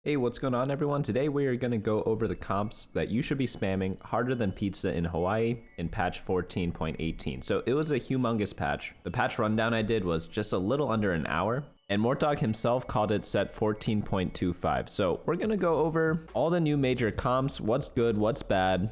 Hey, what's going on everyone? Today we are going to go over the comps that you should be spamming harder than pizza in Hawaii in patch 14.18. So it was a humongous patch. The patch rundown I did was just a little under an hour, and Mortdog himself called it set 14.25. So we're going to go over all the new major comps, what's good, what's bad,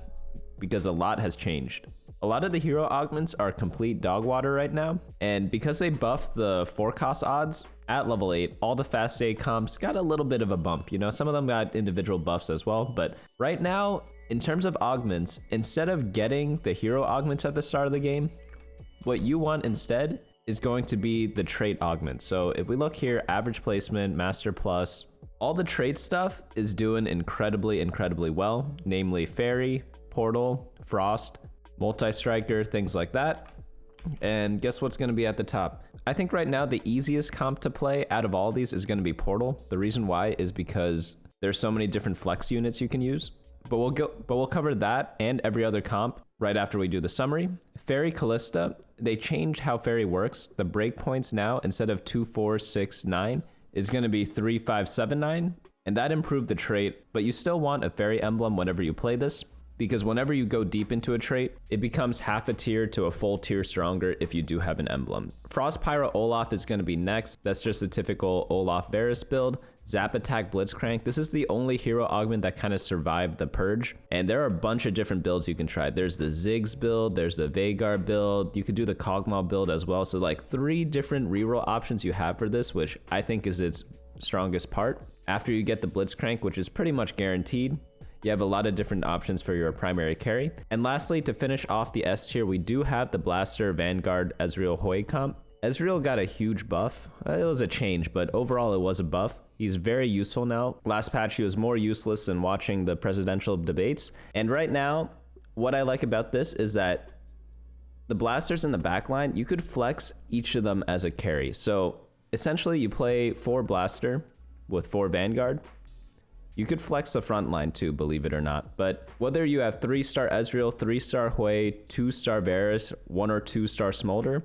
because a lot has changed. A lot of the hero augments are complete dog water right now, and because they buffed the forecast odds at level 8, all the fast A comps got a little bit of a bump. You know, some of them got individual buffs as well, but right now, in terms of augments, instead of getting the hero augments at the start of the game, what you want instead is going to be the trait augments. So if we look here, average placement, master plus, all the trait stuff is doing incredibly well, namely Faerie, Portal, Frost, Multistriker, things like that. And guess what's going to be at the top? I think right now the easiest comp to play out of all these is going to be Portal. The reason why is because there's so many different flex units you can use. But we'll cover that and every other comp right after we do the summary. Faeri Kalista, they changed how Faerie works. The breakpoints now, instead of 2, 4, 6, 9, is going to be 3, 5, 7, 9. And that improved the trait, but you still want a Faerie emblem whenever you play this, because whenever you go deep into a trait, it becomes half a tier to a full tier stronger if you do have an emblem. Frost Pyro Olaf is going to be next. That's just a typical Olaf Varus build. Zap Attack Blitzcrank. This is the only hero augment that kind of survived the purge. And there are a bunch of different builds you can try. There's the Ziggs build, there's the Veigar build. You could do the Kogmaw build as well. So like 3 different reroll options you have for this, which I think is its strongest part. After you get the Blitzcrank, which is pretty much guaranteed, you have a lot of different options for your primary carry. And lastly, to finish off the S tier, we do have the Blaster Vanguard Ezreal Hwei comp. Ezreal got a huge buff. It was a change, but overall it was a buff. He's very useful now. Last patch he was more useless than watching the presidential debates. And right now, what I like about this is that the blasters in the backline, you could flex each of them as a carry. So essentially you play 4 blaster with 4 Vanguard. You could flex the front line too, believe it or not. But whether you have 3-star Ezreal, 3-star Hwei, 2-star Varus, 1 or 2-star Smolder,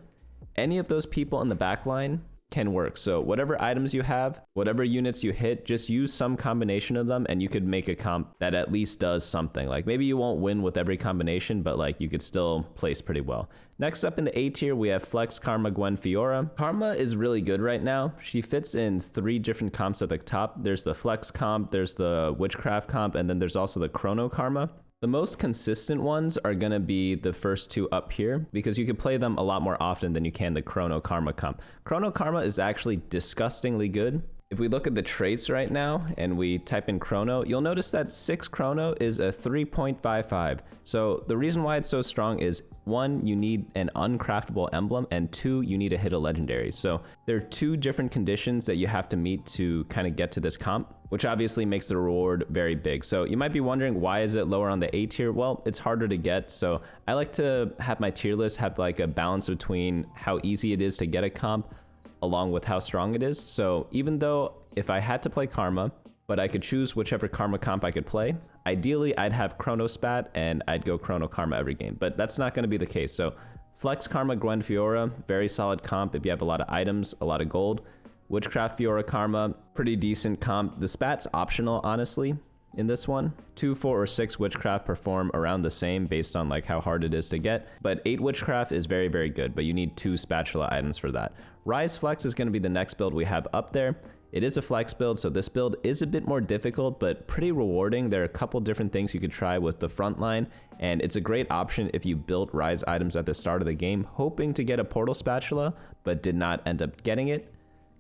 any of those people in the back line can work. So whatever items you have, whatever units you hit, just use some combination of them and you could make a comp that at least does something. Like maybe you won't win with every combination, but like you could still place pretty well. Next up in the A tier, we have Flex, Karma, Gwen, Fiora. Karma is really good right now. She fits in 3 different comps at the top. There's the Flex comp, there's the Witchcraft comp, and then there's also the Chrono Karma. The most consistent ones are going to be the first 2 up here because you can play them a lot more often than you can the Chrono Karma comp. Chrono Karma is actually disgustingly good. If we look at the traits right now and we type in Chrono, you'll notice that 6 Chrono is a 3.55. So the reason why it's so strong is 1, you need an uncraftable emblem, and 2, you need to hit a legendary. So there are 2 different conditions that you have to meet to kind of get to this comp, which obviously makes the reward very big. So you might be wondering, why is it lower on the A tier? Well, it's harder to get. So I like to have my tier list have like a balance between how easy it is to get a comp along with how strong it is. So even though if I had to play Karma, but I could choose whichever Karma comp I could play, ideally I'd have Chrono Spat and I'd go Chrono Karma every game, but that's not going to be the case. So Flex, Karma, Gwen, Fiora, very solid comp if you have a lot of items, a lot of gold. Witchcraft, Fiora, Karma, pretty decent comp. The Spat's optional, honestly, in this one. 2, 4, or 6 Witchcraft perform around the same based on like how hard it is to get, but 8 Witchcraft is very good, but you need 2 spatula items for that. Ryze Flex is going to be the next build we have up there. It is a flex build, so this build is a bit more difficult, but pretty rewarding. There are a couple different things you could try with the front line, and it's a great option if you built Ryze items at the start of the game, hoping to get a Portal Spatula, but did not end up getting it.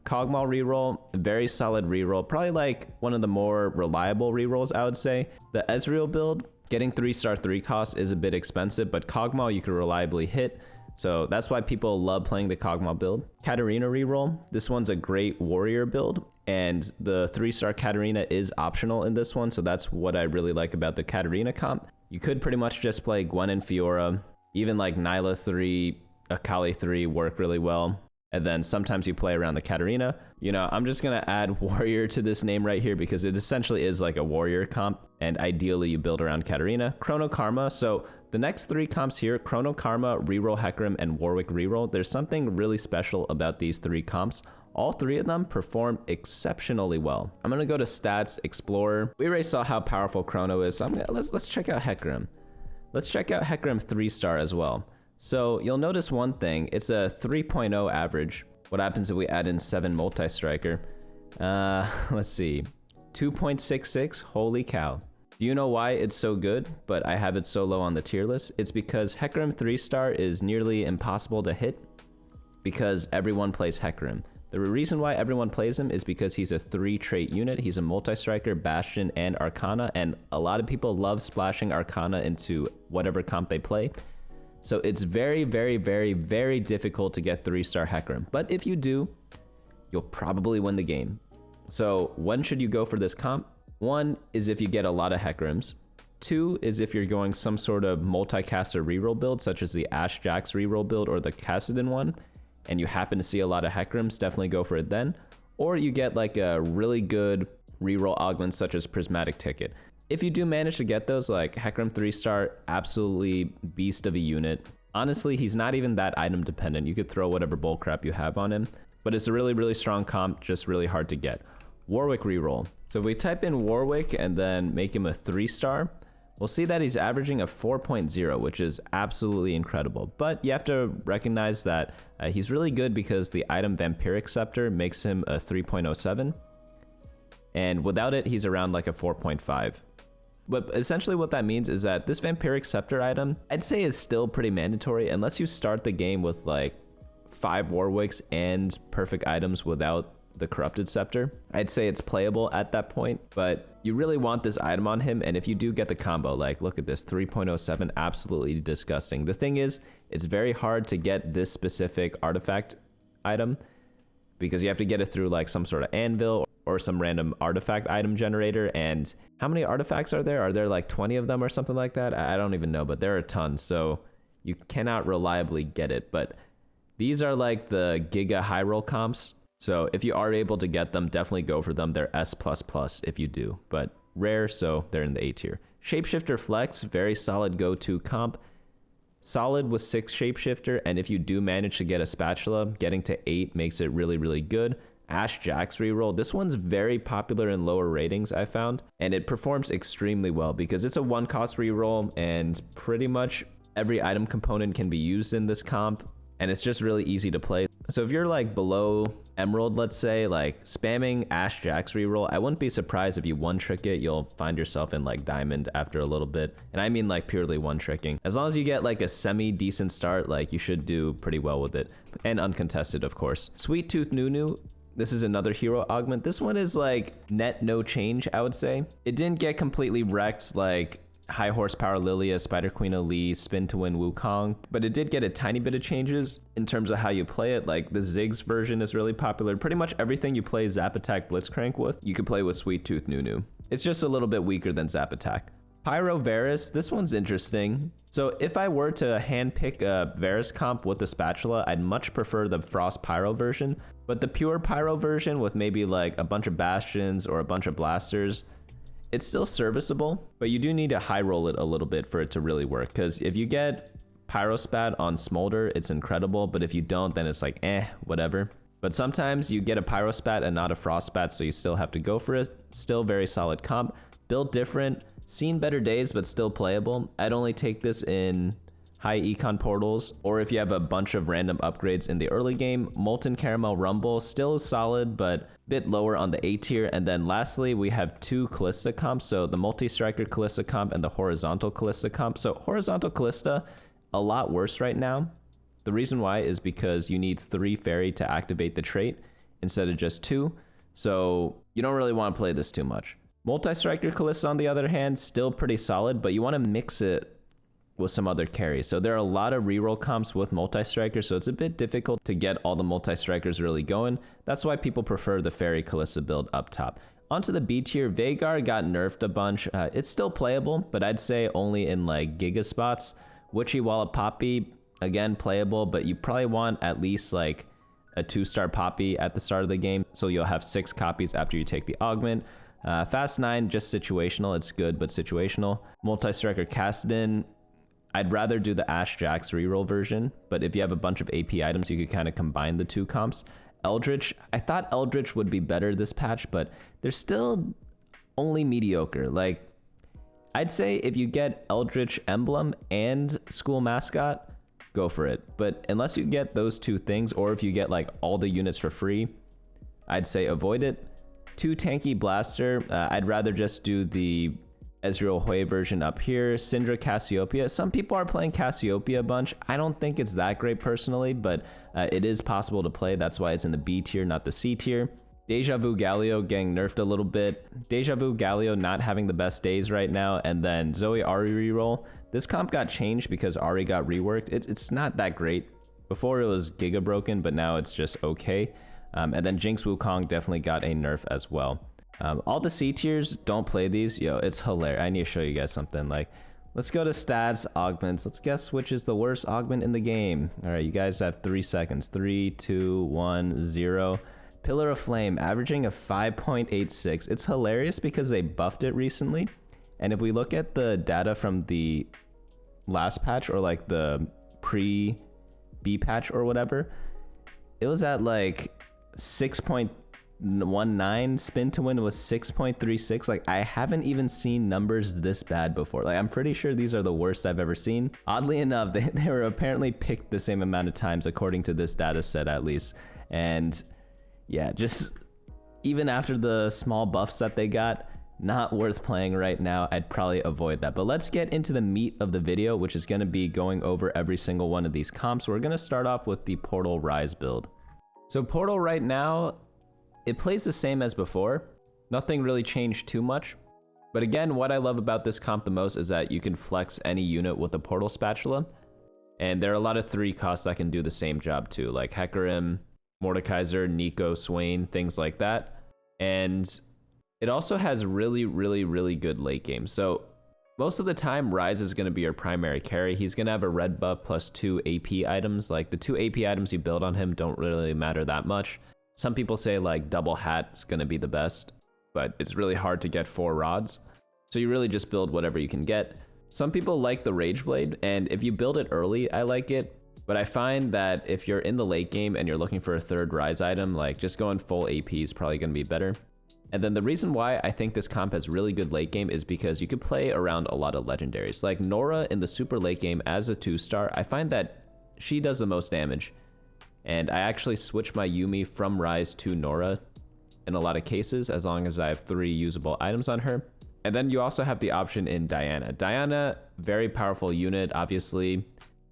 Kogmaw reroll, very solid reroll, probably like one of the more reliable rerolls, I would say. The Ezreal build, getting 3-star 3 cost is a bit expensive, but Kogmaw you could reliably hit. So that's why people love playing the Kogmaw build. Katarina reroll, this one's a great warrior build, and the 3-star Katarina is optional in this one, so that's what I really like about the Katarina comp. You could pretty much just play Gwen and Fiora, even like Nyla 3, Akali 3 work really well. And then sometimes you play around the Katarina. You know, I'm just gonna add warrior to this name right here because it essentially is like a warrior comp, and ideally you build around Katarina. Chrono Karma, so the next 3 comps here, Chrono Karma, Reroll Hecarim, and Warwick Reroll, there's something really special about these 3 comps. All three of them performed exceptionally well. I'm gonna go to stats, Explorer. We already saw how powerful Chrono is, so let's check out Hecarim. Let's check out Hecarim 3-star as well. So you'll notice one thing, it's a 3.0 average. What happens if we add in 7 Multistriker? Let's see, 2.66, holy cow. Do you know why it's so good, but I have it so low on the tier list? It's because Hecarim 3-star is nearly impossible to hit because everyone plays Hecarim. The reason why everyone plays him is because he's a 3-trait unit. He's a Multistriker, Bastion, and Arcana, and a lot of people love splashing Arcana into whatever comp they play. So it's very, very, very, very difficult to get 3-star Hecarim. But if you do, you'll probably win the game. So when should you go for this comp? 1 is if you get a lot of Hecarims. 2 is if you're going some sort of multi-caster reroll build, such as the Ashe Jax Reroll build or the Kassadin one, and you happen to see a lot of Hecarims, definitely go for it then. Or you get like a really good reroll augment such as Prismatic Ticket. If you do manage to get those, like Hecarim 3-star, absolutely beast of a unit. Honestly, he's not even that item dependent. You could throw whatever bullcrap you have on him, but it's a really, really strong comp, just really hard to get. Warwick reroll. So if we type in Warwick and then make him a 3-star, we'll see that he's averaging a 4.0, which is absolutely incredible. But you have to recognize that he's really good because the item Vampiric Scepter makes him a 3.07. And without it, he's around like a 4.5. But essentially what that means is that this Vampiric Scepter item, I'd say is still pretty mandatory unless you start the game with like 5 Warwicks and perfect items without the Corrupted Scepter. I'd say it's playable at that point, but you really want this item on him, and if you do get the combo, like look at this 3.07, absolutely disgusting. The thing is, it's very hard to get this specific artifact item because you have to get it through like some sort of anvil or some random artifact item generator. And how many artifacts are there? Are there like 20 of them or something like that? I don't even know, but there are a ton, so you cannot reliably get it. But these are like the Giga high roll comps. So if you are able to get them, definitely go for them. They're S++ if you do, but rare, so they're in the A tier. Shapeshifter Flex, very solid go-to comp. Solid with 6 Shapeshifter, and if you do manage to get a Spatula, getting to 8 makes it really, really good. Ashe Jax Reroll, this one's very popular in lower ratings, I found, and it performs extremely well because it's a 1-cost reroll, and pretty much every item component can be used in this comp, and it's just really easy to play. So if you're like below Emerald, let's say, like spamming Ashe Jax Reroll, I wouldn't be surprised if you one-trick it, you'll find yourself in like Diamond after a little bit. And I mean like purely one-tricking. As long as you get like a semi-decent start, like you should do pretty well with it. And uncontested, of course. Sweet Tooth Nunu, this is another hero augment. This one is like net no change, I would say. It didn't get completely wrecked like High Horsepower Lilia, Spider Queen Ali, Spin to Win Wukong, but it did get a tiny bit of changes in terms of how you play it. Like the Ziggs version is really popular. Pretty much everything you play Zap Attack Blitzcrank with, you could play with Sweet Tooth Nunu. It's just a little bit weaker than Zap Attack. Pyro Varus, this one's interesting. So if I were to handpick a Varus comp with the Spatula, I'd much prefer the Frost Pyro version, but the pure Pyro version with maybe like a bunch of Bastions or a bunch of Blasters, it's still serviceable, but you do need to high roll it a little bit for it to really work. Because if you get Pyrospat on Smolder, it's incredible, but if you don't, then it's like, whatever. But sometimes you get a Pyrospat and not a Frostpat, so you still have to go for it. Still very solid comp. Built different, seen better days, but still playable. I'd only take this in high econ portals, or if you have a bunch of random upgrades in the early game. Molten Caramel Rumble, still solid, but bit lower on the A tier. And then lastly, we have 2 Kalista comps, so the Multistriker Kalista comp and the Horizontal Kalista comp. So Horizontal Kalista, a lot worse right now. The reason why is because you need 3 Faerie to activate the trait instead of just 2, so you don't really want to play this too much. Multistriker Kalista, on the other hand, still pretty solid, but you want to mix it with some other carries. So there are a lot of reroll comps with Multistriker, so it's a bit difficult to get all the Multistrikers really going. That's why people prefer the Faerie Kalista build up top. Onto the B tier, Veigar got nerfed a bunch. It's still playable, but I'd say only in like Giga spots. Witchy, Wallop, Poppy, again playable, but you probably want at least like a 2-star Poppy at the start of the game, so you'll have 6 copies after you take the augment. Fast 9, just situational. It's good, but situational. Multistriker Kassadin, I'd rather do the Ashe Jax Reroll version, but if you have a bunch of AP items, you could kind of combine the 2 comps. Eldritch, I thought Eldritch would be better this patch, but they're still only mediocre. Like, I'd say if you get Eldritch Emblem and School Mascot, go for it. But unless you get those two things, or if you get like all the units for free, I'd say avoid it. 2 tanky Blaster, I'd rather just do the Ezreal Hwei version up here. Syndra Cassiopeia. Some people are playing Cassiopeia a bunch. I don't think it's that great personally, but it is possible to play. That's why it's in the B tier, not the C tier. Deja Vu Galio getting nerfed a little bit. Deja Vu Galio not having the best days right now. And then Zoe Ahri reroll. This comp got changed because Ahri got reworked. It's not that great. Before it was giga broken, but now it's just okay. And then Jinx Wukong definitely got a nerf as well. All the C tiers, don't play these. Yo, it's hilarious. I need to show you guys something. Like, let's go to stats, augments. Let's guess which is the worst augment in the game. All right, you guys have 3 seconds. 3, 2, 1, 0. Pillar of Flame, averaging a 5.86. It's hilarious because they buffed it recently. And if we look at the data from the last patch, or like the pre-B patch or whatever, it was at like 6.19. Spin to win was 6.36. Like, I haven't even seen numbers this bad before. Like, I'm pretty sure these are the worst I've ever seen. Oddly enough, they were apparently picked the same amount of times according to this data set at least. And yeah, just even after the small buffs that they got, not worth playing right now. I'd probably avoid that. But let's get into the meat of the video, which is going to be going over every single one of these comps. We're going to start off with the Portal Ryze build. So Portal right now, it plays the same as before. Nothing really changed too much. But again, what I love about this comp the most is that you can flex any unit with a Portal Spatula. And there are a lot of 3 costs that can do the same job too, like Hecarim, Mordekaiser, Nico, Swain, things like that. And it also has really good late game. So most of the time, Ryze is going to be your primary carry. He's going to have a red buff plus 2 AP items. Like, the 2 AP items you build on him don't really matter that much. Some people say like double hat's going to be the best, but it's really hard to get 4 rods. So you really just build whatever you can get. Some people like the Rage Blade, and if you build it early, I like it. But I find that if you're in the late game and you're looking for a 3rd Ryze item, like, just going full AP is probably going to be better. And then the reason why I think this comp has really good late game is because you could play around a lot of legendaries. Like Nora in the super late game as a 2-star, I find that she does the most damage. And I actually switch my Yuumi from Ryze to Nora in a lot of cases, as long as I have 3 usable items on her. And then you also have the option in Diana. Diana, very powerful unit, obviously.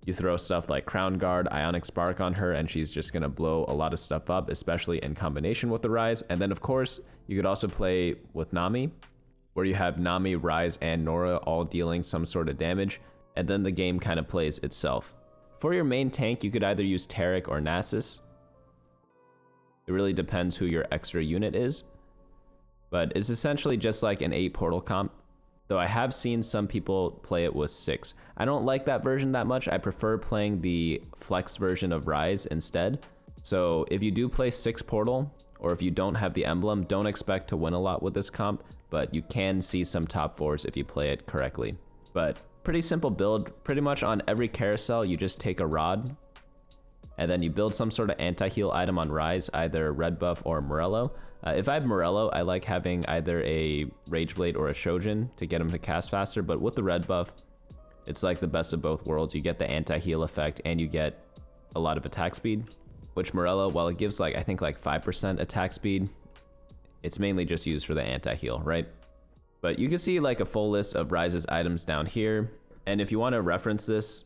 You throw stuff like Crown Guard, Ionic Spark on her, and she's just going to blow a lot of stuff up, especially in combination with the Ryze. And then, of course, you could also play with Nami, where you have Nami, Ryze, and Nora all dealing some sort of damage, and then the game kind of plays itself. For your main tank, you could either use Taric or Nasus. It really depends who your extra unit is, but it's essentially just like an 8 portal comp. Though I have seen some people play it with 6. I don't like that version that much. I prefer playing the flex version of Ryze instead. So if you do play 6 portal, or if you don't have the emblem, don't expect to win a lot with this comp, but you can see some top 4s if you play it correctly. But pretty simple build. Pretty much on every carousel, you just take a rod, and then you build some sort of anti-heal item on Ryze, either red buff or Morello. If I have Morello, I like having either a Rage Blade or a Shojin to get him to cast faster, but with the red buff, it's like the best of both worlds. You get the anti-heal effect and you get a lot of attack speed, which Morello, while it gives like, I think like 5% attack speed, it's mainly just used for the anti-heal, right? But you can see like a full list of Ryze's items down here. And if you want to reference this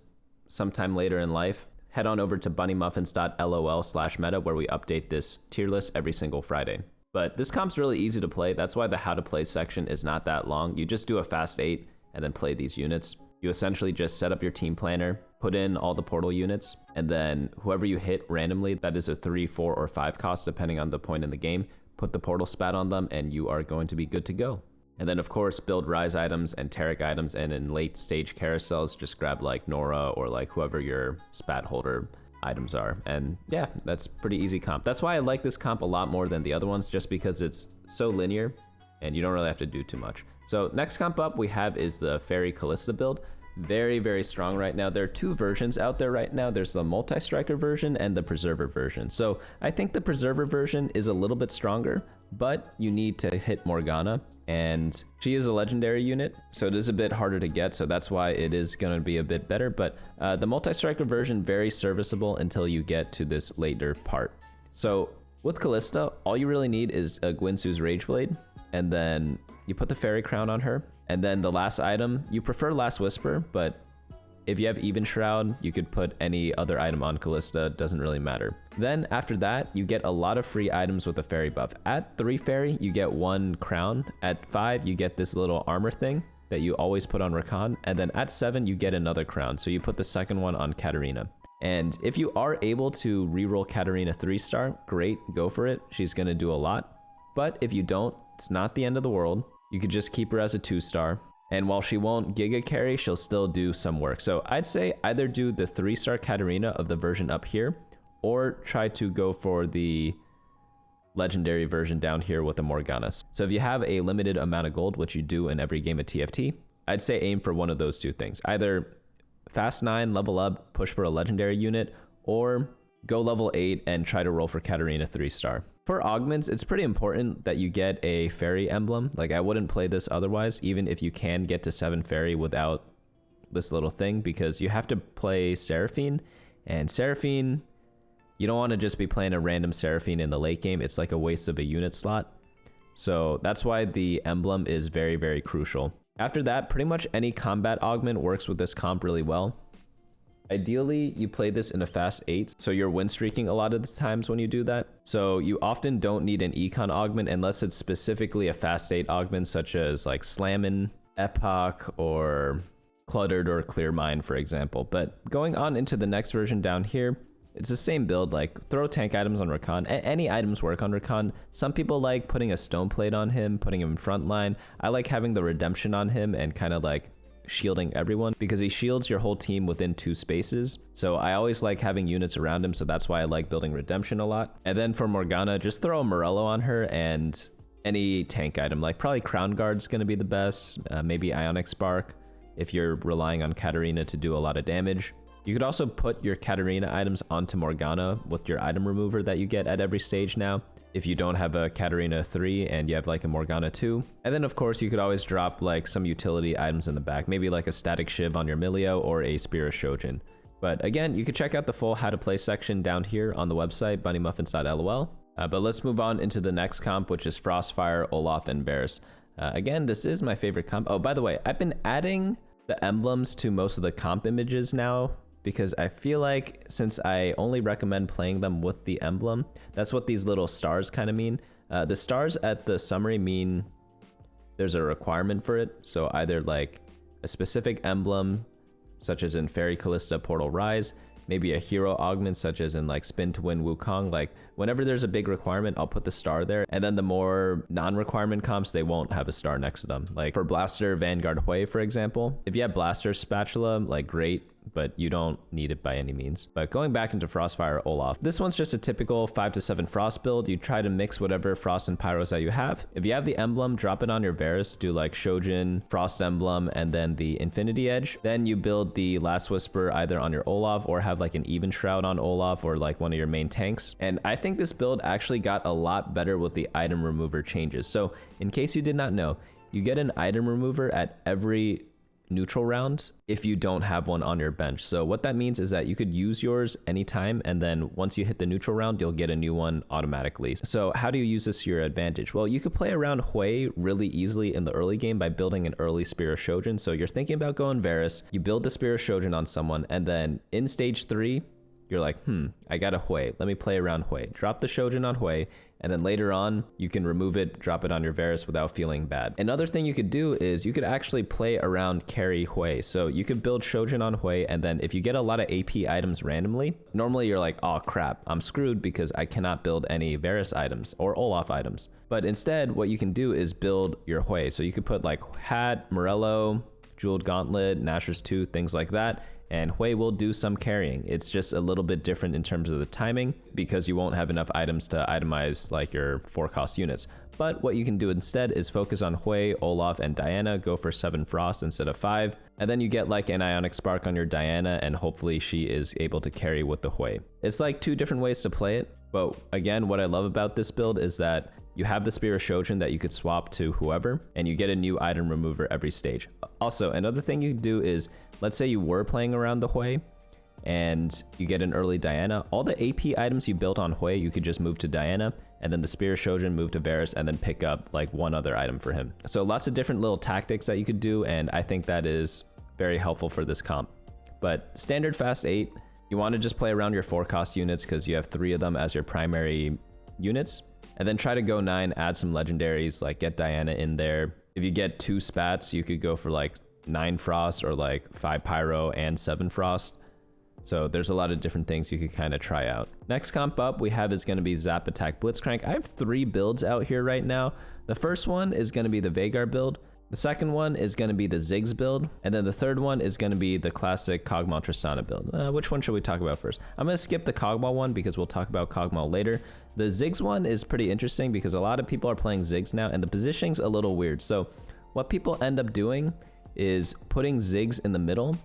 sometime later in life, head on over to bunnymuffins.lol/meta, where we update this tier list every single Friday. But this comp's really easy to play. That's why the how to play section is not that long. You just do a fast 8 and then play these units. You essentially just set up your team planner, put in all the portal units, and then whoever you hit randomly, that is a 3, 4, or 5 cost depending on the point in the game, put the portal spat on them and you are going to be good to go. And then of course build Ryze items and Taric items, and in late stage carousels just grab like Nora or like whoever your spat holder items are. And yeah, that's pretty easy comp. That's why I like this comp a lot more than the other ones, just because it's so linear and you don't really have to do too much. So next comp up we have is the Faeri Kalista build. very, very strong right now. There are two versions out there right now. There's the Multistriker version and the Preserver version. So I think the Preserver version is a little bit stronger, but you need to hit Morgana, and she is a legendary unit, so it is a bit harder to get, so that's why it is going to be a bit better. But the Multistriker version, very serviceable until you get to this later part. So with Kalista, all you really need is a Gwynsu's Rageblade, and then you put the Fairy Crown on her, and then the last item, you prefer Last Whisper, but if you have Even Shroud, you could put any other item on Kalista, doesn't really matter. Then after that, you get a lot of free items with the Fairy buff. At 3 Fairy, you get 1 crown. At 5, you get this little armor thing that you always put on Rakan, and then at 7, you get another crown, so you put the second one on Katarina. And if you are able to reroll Katarina 3-star, great, go for it. She's going to do a lot. But if you don't, it's not the end of the world. You could just keep her as a 2-star. And while she won't Giga carry, she'll still do some work. So I'd say either do the 3-star Katarina of the version up here, or try to go for the legendary version down here with the Morgana. So if you have a limited amount of gold, which you do in every game of TFT, I'd say aim for one of those two things. Either Fast 9, level up, push for a legendary unit, or go level 8 and try to roll for Katarina 3-star. For augments, it's pretty important that you get a Faerie emblem. Like, I wouldn't play this otherwise, even if you can get to 7 Faerie without this little thing, because you have to play Seraphine, and Seraphine, you don't want to just be playing a random Seraphine in the late game. It's like a waste of a unit slot. So that's why the emblem is very, very crucial. After that, pretty much any combat augment works with this comp really well. Ideally, you play this in a fast 8, so you're win streaking a lot of the times when you do that. So you often don't need an econ augment unless it's specifically a fast 8 augment, such as like Slammin', Epoch, or Cluttered or Clear Mind, for example. But going on into the next version down here, it's the same build. Like, throw tank items on Rakan. Any items work on Rakan. Some people like putting a stone plate on him, putting him in front line. I like having the redemption on him and kind of like shielding everyone, because he shields your whole team within 2 spaces. So I always like having units around him, so that's why I like building redemption a lot. And then for Morgana, just throw a Morello on her and any tank item, like probably Crown Guard's going to be the best, maybe Ionic Spark if you're relying on Katarina to do a lot of damage. You could also put your Katarina items onto Morgana with your item remover that you get at every stage now, if you don't have a Katarina 3 and you have like a Morgana 2. And then of course you could always drop like some utility items in the back, maybe like a Static Shiv on your Milio or a Spear of Shojin. But again, you could check out the full how to play section down here on the website, bunnymuffins.lol. But let's move on into the next comp, which is Frostfire, Olaf, and Varus. Again, this is my favorite comp. Oh, by the way, I've been adding the emblems to most of the comp images now, because I feel like since I only recommend playing them with the emblem, that's what these little stars kind of mean. The stars at the summary mean there's a requirement for it. So either like a specific emblem, such as in Faeri Kalista Portal Ryze, maybe a hero augment such as in like Spin to Win Wukong. Like whenever there's a big requirement, I'll put the star there. And then the more non-requirement comps, they won't have a star next to them. Like for Blaster, Vanguard, Hwei, for example, if you have Blaster Spatula, like great, but you don't need it by any means. But going back into Frostfire Olaf, this one's just a typical 5 to 7 Frost build. You try to mix whatever Frost and Pyros that you have. If you have the emblem, drop it on your Varus, do like Shojin, Frost Emblem, and then the Infinity Edge. Then you build the Last Whisper either on your Olaf or have like an Even Shroud on Olaf or like one of your main tanks. And I think this build actually got a lot better with the item remover changes. So in case you did not know, you get an item remover at every neutral round if you don't have one on your bench. So what that means is that you could use yours anytime, and then once you hit the neutral round, you'll get a new one automatically. So how do you use this to your advantage? Well, you could play around Hwei really easily in the early game by building an early Spear of Shojin. So you're thinking about going Varus, you build the Spear of Shojin on someone, and then in stage 3, you're like, I got a Hwei. Let me play around Hwei. Drop the Shojin on Hwei, and then later on, you can remove it, drop it on your Varus without feeling bad. Another thing you could do is you could actually play around carry Hwei. So you could build Shojin on Hwei, and then if you get a lot of AP items randomly, normally you're like, oh crap, I'm screwed because I cannot build any Varus items or Olaf items. But instead, what you can do is build your Hwei. So you could put like Hat, Morello, Jeweled Gauntlet, Nashor's Tooth, things like that. and Hwei will do some carrying. It's just a little bit different in terms of the timing because you won't have enough items to itemize like your 4-cost units. But what you can do instead is focus on Hwei, Olaf, and Diana, go for 7 Frost instead of 5, and then you get like an Ionic Spark on your Diana, and hopefully she is able to carry with the Hwei. It's like 2 different ways to play it, but again, what I love about this build is that you have the Spear of Shojin that you could swap to whoever, and you get a new item remover every stage. Also, another thing you can do is, let's say you were playing around the Hwei, and you get an early Diana, all the AP items you built on Hwei, you could just move to Diana, and then the Spear of Shojin move to Varus, and then pick up like one other item for him. So lots of different little tactics that you could do, and I think that is very helpful for this comp. But standard fast 8, you want to just play around your 4-cost units because you have 3 of them as your primary units. And then try to go 9, add some legendaries, like get Diana in there. If you get 2 spats, you could go for like 9 Frost or like 5 Pyro and 7 Frost. So there's a lot of different things you could kind of try out. Next comp up we have is going to be Zap Attack Blitzcrank. I have 3 builds out here right now. The first one is going to be the Veigar build. The second one is going to be the Ziggs build. And then the third one is going to be the classic Kogmaw Tristana build. Which one should we talk about first? I'm going to skip the Kogmaw one because we'll talk about Kogmaw later. The Ziggs one is pretty interesting because a lot of people are playing Ziggs now and the positioning's a little weird. So what people end up doing is putting Ziggs in the middle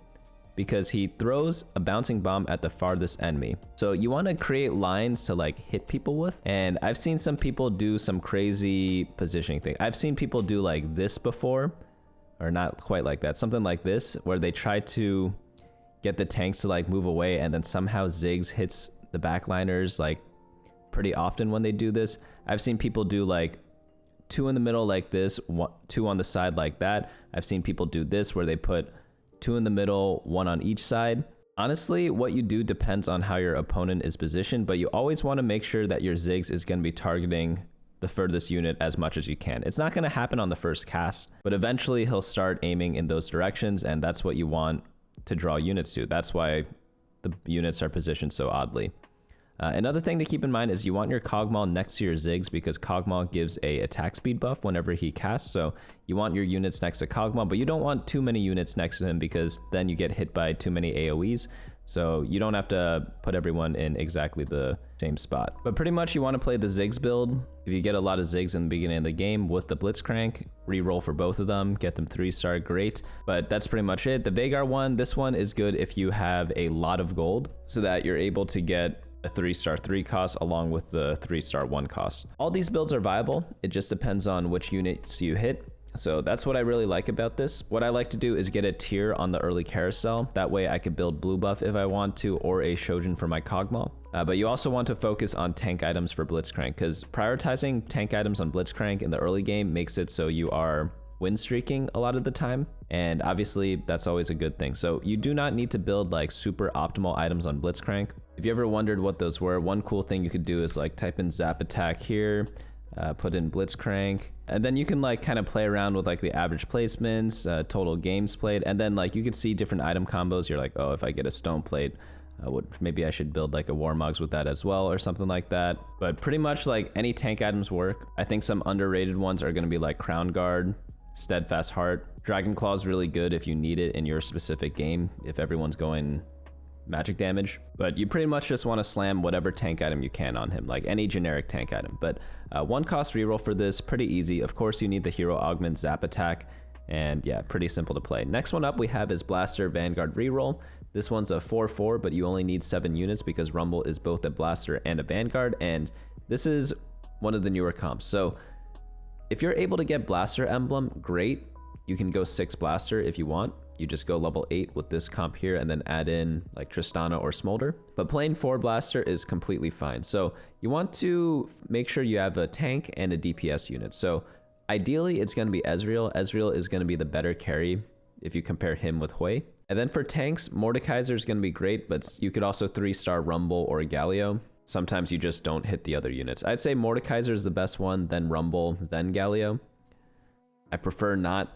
because he throws a bouncing bomb at the farthest enemy. So you want to create lines to like hit people with. And I've seen some people do some crazy positioning thing. I've seen people do like this before, or not quite like that, something like this, where they try to get the tanks to like move away and then somehow Ziggs hits the backliners like pretty often when they do this. I've seen people do like 2 in the middle like this, 2 on the side like that. I've seen people do this where they put 2 in the middle, 1 on each side. Honestly, what you do depends on how your opponent is positioned, but you always want to make sure that your Ziggs is going to be targeting the furthest unit as much as you can. It's not going to happen on the first cast, but eventually he'll start aiming in those directions, and that's what you want to draw units to. That's why the units are positioned so oddly. Another thing to keep in mind is you want your Kogmaw next to your Ziggs because Kogmaw gives a attack speed buff whenever he casts. So you want your units next to Kogmaw, but you don't want too many units next to him because then you get hit by too many AoEs. So you don't have to put everyone in exactly the same spot. But pretty much you want to play the Ziggs build. If you get a lot of Ziggs in the beginning of the game with the Blitzcrank, reroll for both of them, get them 3-star, great. But that's pretty much it. The Veigar one, this one is good if you have a lot of gold so that you're able to get a 3-star 3 cost along with the 3-star 1 cost. All these builds are viable. It just depends on which units you hit. So that's what I really like about this. What I like to do is get a tier on the early carousel. That way I could build blue buff if I want to, or a Shojin for my Kogmaw. But you also want to focus on tank items for Blitzcrank because prioritizing tank items on Blitzcrank in the early game makes it so you are win streaking a lot of the time, and obviously that's always a good thing. So you do not need to build like super optimal items on Blitzcrank. If you ever wondered what those were, one cool thing you could do is like type in Zap Attack here, put in Blitzcrank, and then you can like kind of play around with like the average placements, total games played, and then like you could see different item combos. You're like, oh, if I get a stone plate, maybe I should build like a Warmogs with that as well or something like that. But pretty much like any tank items work. I think some underrated ones are going to be like Crown Guard, Steadfast Heart. Dragon Claw is really good if you need it in your specific game, if everyone's going magic damage. But you pretty much just want to slam whatever tank item you can on him, like any generic tank item. But 1 cost reroll for this, pretty easy. Of course, you need the hero augment Zap Attack, and yeah, pretty simple to play. Next one up we have is Blaster Vanguard Reroll. This one's a 4/4, but you only need 7 units because Rumble is both a Blaster and a Vanguard, and this is one of the newer comps. So if you're able to get Blaster Emblem, great. You can go 6 Blaster if you want. You just go level 8 with this comp here and then add in like Tristana or Smolder. But playing 4 Blaster is completely fine. So you want to make sure you have a tank and a DPS unit. So ideally it's going to be Ezreal. Ezreal is going to be the better carry if you compare him with Hwei. And then for tanks, Mordekaiser is going to be great, but you could also 3-star Rumble or Galio. Sometimes you just don't hit the other units. I'd say Mordekaiser is the best one, then Rumble, then Galio. I prefer not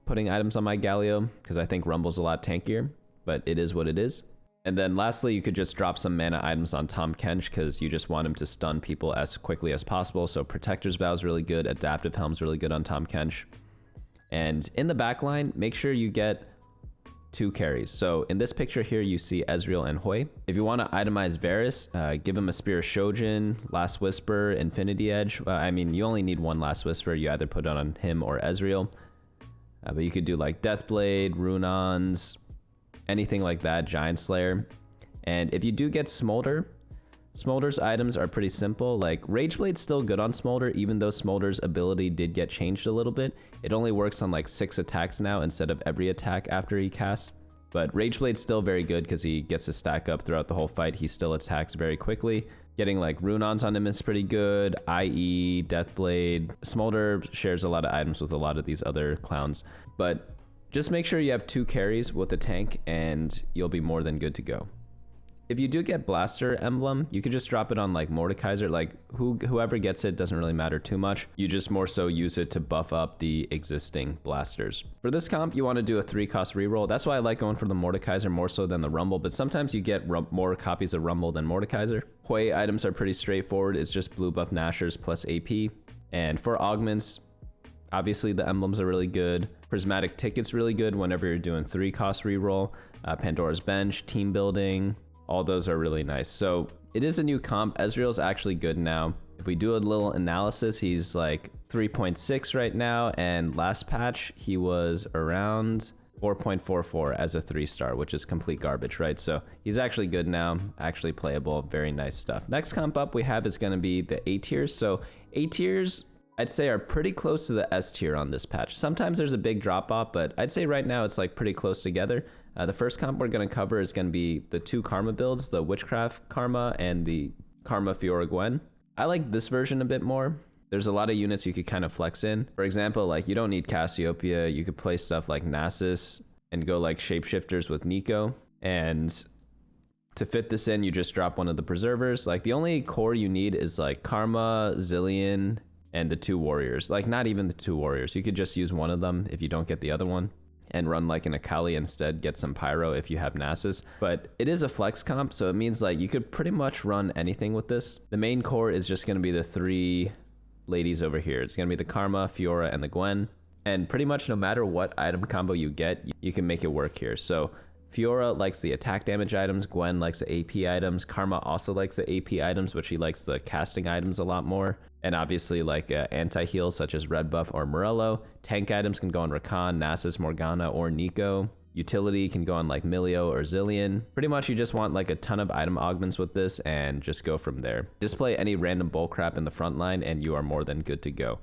putting items on my Galio because I think Rumble's a lot tankier, but it is what it is. And then lastly, you could just drop some mana items on Tahm Kench because you just want him to stun people as quickly as possible. So Protector's Vow is really good, Adaptive Helm's really good on Tahm Kench. And in the backline, make sure you get 2 carries. So in this picture here, you see Ezreal and Hwei. If you want to itemize Varus, give him a Spear of Shojin, Last Whisper, Infinity Edge. I mean, you only need 1 Last Whisper. You either put it on him or Ezreal. But you could do like Deathblade, Runons, anything like that, Giant Slayer. And if you do get Smolder, Smolder's items are pretty simple. Like Rageblade's still good on Smolder, even though Smolder's ability did get changed a little bit. It only works on like 6 attacks now instead of every attack after he casts. But Rageblade's still very good because he gets to stack up throughout the whole fight. He still attacks very quickly. Getting like Runons on him is pretty good. IE, Deathblade. Smolder shares a lot of items with a lot of these other clowns. But just make sure you have 2 carries with a tank and you'll be more than good to go. If you do get Blaster Emblem, you could just drop it on like Mordekaiser. Like whoever gets it doesn't really matter too much. You just more so use it to buff up the existing blasters. For this comp, you want to do a 3-cost reroll. That's why I like going for the Mordekaiser more so than the Rumble, but sometimes you get more copies of Rumble than Mordekaiser. Hwei items are pretty straightforward. It's just blue buff Nashers plus AP. And for augments, obviously the emblems are really good. Prismatic Ticket's really good whenever you're doing 3-cost reroll. Pandora's Bench, team building, all those are really nice. So it is a new comp. Ezreal's actually good now. If we do a little analysis, he's like 3.6 right now, and last patch he was around 4.44 as a 3-star, which is complete garbage, right? So he's actually good now, actually playable, very nice stuff. Next comp up we have is going to be the A tiers. So A tiers, I'd say, are pretty close to the S tier on this patch. Sometimes there's a big drop off, but I'd say right now it's like pretty close together. The first comp we're going to cover is going to be the 2 Karma builds, the Witchcraft Karma and the Karma Fiora Gwen. I like this version a bit more. There's a lot of units you could kind of flex in. For example, like you don't need Cassiopeia. You could play stuff like Nasus and go like Shapeshifters with Nico. And to fit this in, you just drop one of the Preservers. Like the only core you need is like Karma, Zillion, and the 2 Warriors. Like not even the 2 Warriors. You could just use one of them if you don't get the other one, and run like an Akali instead, get some Pyro if you have Nasus. But it is a flex comp, so it means like you could pretty much run anything with this. The main core is just going to be the 3 ladies over here. It's going to be the Karma, Fiora, and the Gwen. And pretty much no matter what item combo you get, you can make it work here. So Fiora likes the attack damage items, Gwen likes the AP items, Karma also likes the AP items, but she likes the casting items a lot more. And obviously like anti-heal such as Red Buff or Morello. Tank items can go on Rakan, Nasus, Morgana, or Nico. Utility can go on like Milio or Zillion. Pretty much you just want like a ton of item augments with this and just go from there. Just play any random bullcrap in the front line and you are more than good to go.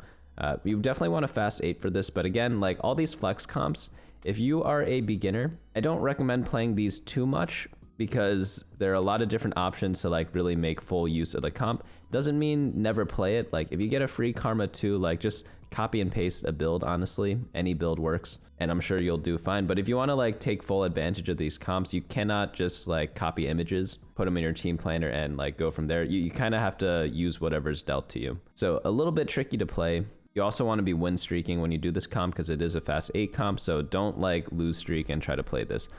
You definitely want a fast 8 for this, but again, like all these flex comps, if you are a beginner, I don't recommend playing these too much because there are a lot of different options to like really make full use of the comp. Doesn't mean never play it. Like if you get a free Karma 2, like just copy and paste a build, honestly. Any build works and I'm sure you'll do fine. But if you want to like take full advantage of these comps, you cannot just like copy images, put them in your team planner and like go from there. You kind of have to use whatever's dealt to you. So a little bit tricky to play. You also want to be win streaking when you do this comp because it is a fast 8 comp. So don't like lose streak and try to play this.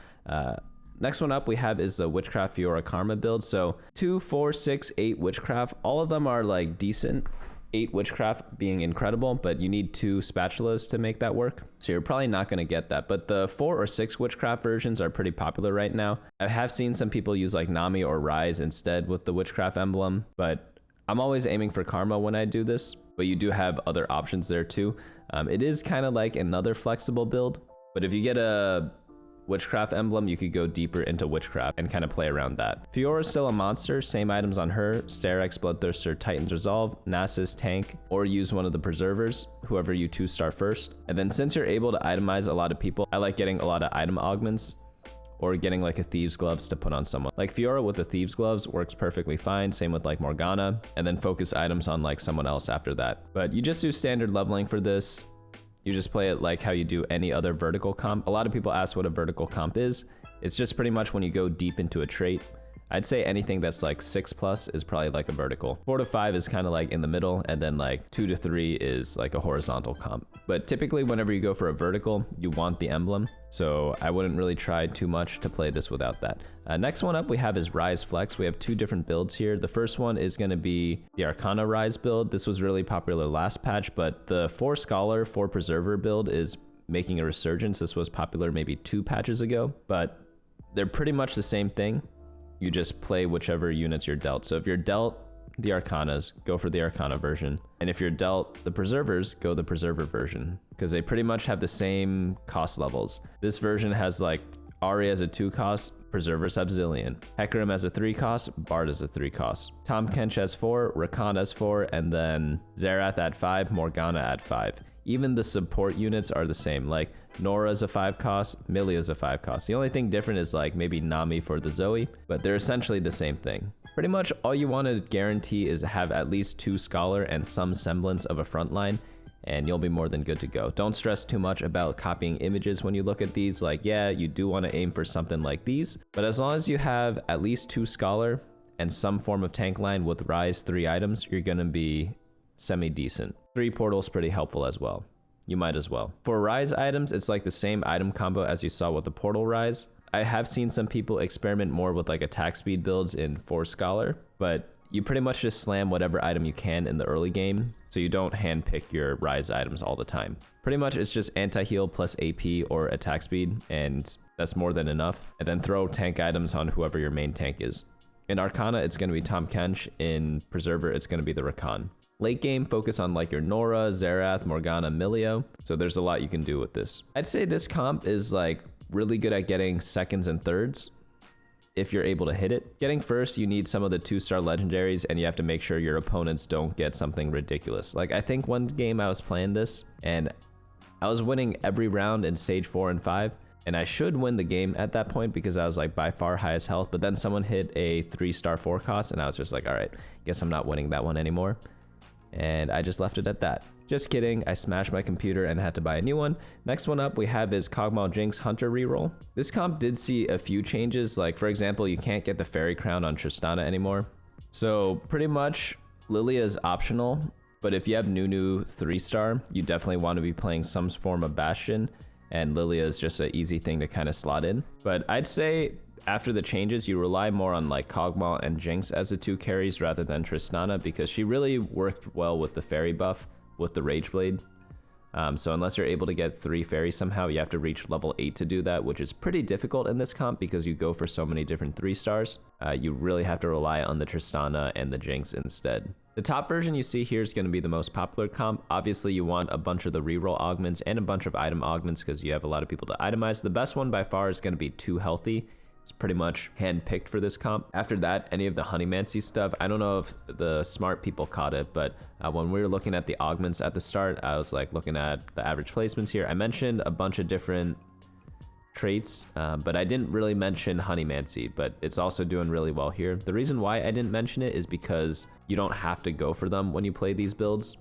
Next one up we have is the Witchcraft Fiora Karma build. So 2, 4, 6, 8 Witchcraft. All of them are like decent. 8 Witchcraft being incredible, but you need 2 spatulas to make that work. So you're probably not going to get that. But the 4 or 6 Witchcraft versions are pretty popular right now. I have seen some people use like Nami or Ryze instead with the Witchcraft emblem, but I'm always aiming for Karma when I do this. But you do have other options there too. It is kind of like another flexible build, but if you get a Witchcraft emblem, you could go deeper into Witchcraft and kind of play around that. Fiora's still a monster, same items on her, Sterak's, Bloodthirster, Titan's Resolve, Nasus, Tank, or use one of the Preservers, whoever you 2-star first. And then since you're able to itemize a lot of people, I like getting a lot of item augments or getting like a Thieves Gloves to put on someone. Like Fiora with the Thieves Gloves works perfectly fine, same with like Morgana, and then focus items on like someone else after that. But you just do standard leveling for this. You just play it like how you do any other vertical comp. A lot of people ask what a vertical comp is. It's just pretty much when you go deep into a trait. I'd say anything that's like 6+ is probably like a vertical. 4 to 5 is kind of like in the middle, and then like 2 to 3 is like a horizontal comp. But typically whenever you go for a vertical, you want the emblem. So I wouldn't really try too much to play this without that. Next one up we have is Ryze Flex. We have 2 different builds here. The first one is going to be the Arcana Ryze build. This was really popular last patch, but the 4 Scholar, 4 Preserver build is making a resurgence. This was popular maybe 2 patches ago, but they're pretty much the same thing. You just play whichever units you're dealt. So if you're dealt the Arcanas, go for the Arcana version. And if you're dealt the Preservers, go the Preserver version, because they pretty much have the same cost levels. This version has like Ahri as a 2 cost, Preservers have Zillion. Hecarim as a 3 cost, Bard as a 3 cost. Tahm Kench as 4, Rakan as 4, and then Xerath at 5, Morgana at 5. Even the support units are the same, like Nora's a 5 cost, Milia's a 5 cost. The only thing different is like maybe Nami for the Zoe, but they're essentially the same thing. Pretty much all you want to guarantee is to have at least 2 Scholar and some semblance of a frontline, and you'll be more than good to go. Don't stress too much about copying images when you look at these. Like, yeah, you do want to aim for something like these, but as long as you have at least 2 Scholar and some form of tank line with Ryze 3 items, you're going to be semi-decent. 3 Portal's pretty helpful as well. You might as well. For Ryze items, it's like the same item combo as you saw with the Portal Ryze. I have seen some people experiment more with like attack speed builds in 4 Scholar, but you pretty much just slam whatever item you can in the early game, so you don't handpick your Ryze items all the time. Pretty much it's just anti-heal plus AP or attack speed, and that's more than enough. And then throw tank items on whoever your main tank is. In Arcana, it's going to be Tahm Kench. In Preserver, it's going to be the Rakan. Late game, focus on like your Nora, Xerath, Morgana, Milio. So there's a lot you can do with this. I'd say this comp is like really good at getting seconds and thirds if you're able to hit it. Getting first, you need some of the 2-star legendaries, and you have to make sure your opponents don't get something ridiculous. Like I think one game I was playing this and I was winning every round in stage 4 and 5, and I should win the game at that point because I was like by far highest health, but then someone hit a 3-star 4 cost and I was just like, all right, guess I'm not winning that one anymore. And I just left it at that. Just kidding, I smashed my computer and had to buy a new one. Next one up we have is Kogmaw Jinx Hunter Reroll. This comp did see a few changes, like for example, you can't get the Faerie crown on Tristana anymore. So pretty much Lilia is optional, but if you have Nunu 3-star, you definitely want to be playing some form of Bastion, and Lilia is just an easy thing to kind of slot in. But I'd say after the changes, you rely more on like Kogmaw and Jinx as the 2 carries rather than Tristana, because she really worked well with the Faerie buff with the Rage Blade. So unless you're able to get 3 Faerie somehow, you have to reach level 8 to do that, which is pretty difficult in this comp because you go for so many different 3-stars. You really have to rely on the Tristana and the Jinx instead. The top version you see here is going to be the most popular comp. Obviously, you want a bunch of the reroll augments and a bunch of item augments because you have a lot of people to itemize. The best one by far is going to be 2 Healthy. It's pretty much hand-picked for this comp. After that, any of the Honeymancy stuff, I don't know if the smart people caught it, but when we were looking at the augments at the start, I was like looking at the average placements here. I mentioned a bunch of different traits, but I didn't really mention Honeymancy, but it's also doing really well here. The reason why I didn't mention it is because you don't have to go for them when you play these builds.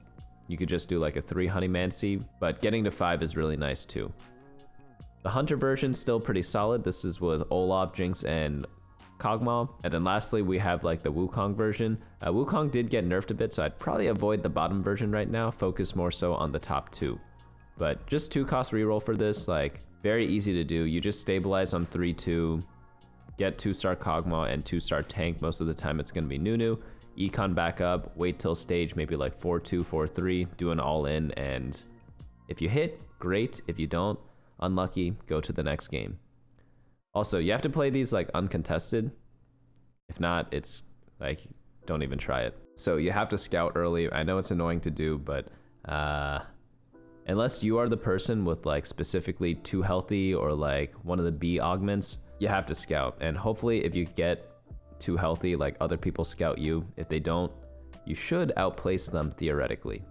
You could just do like a 3 Honeymancy, but getting to 5 is really nice too. The Hunter version still pretty solid. This is with Olaf, Jinx, and Kogmaw. And then lastly, we have like the Wukong version. Wukong did get nerfed a bit, so I'd probably avoid the bottom version right now. Focus more so on the top 2. But just 2 cost reroll for this, like very easy to do. You just stabilize on 3-2, get 2-star Kogmaw and 2-star tank. Most of the time it's going to be Nunu. Econ back up, wait till stage maybe like 4-2, 4-3, do an all-in, and if you hit, great. If you don't, unlucky, go to the next game. Also, you have to play these like uncontested. If not, it's like, don't even try it. So you have to scout early. I know it's annoying to do, but unless you are the person with like specifically 2 Healthy or like one of the B augments, you have to scout. And hopefully if you get 2 Healthy, like other people scout you. If they don't, you should outplace them theoretically,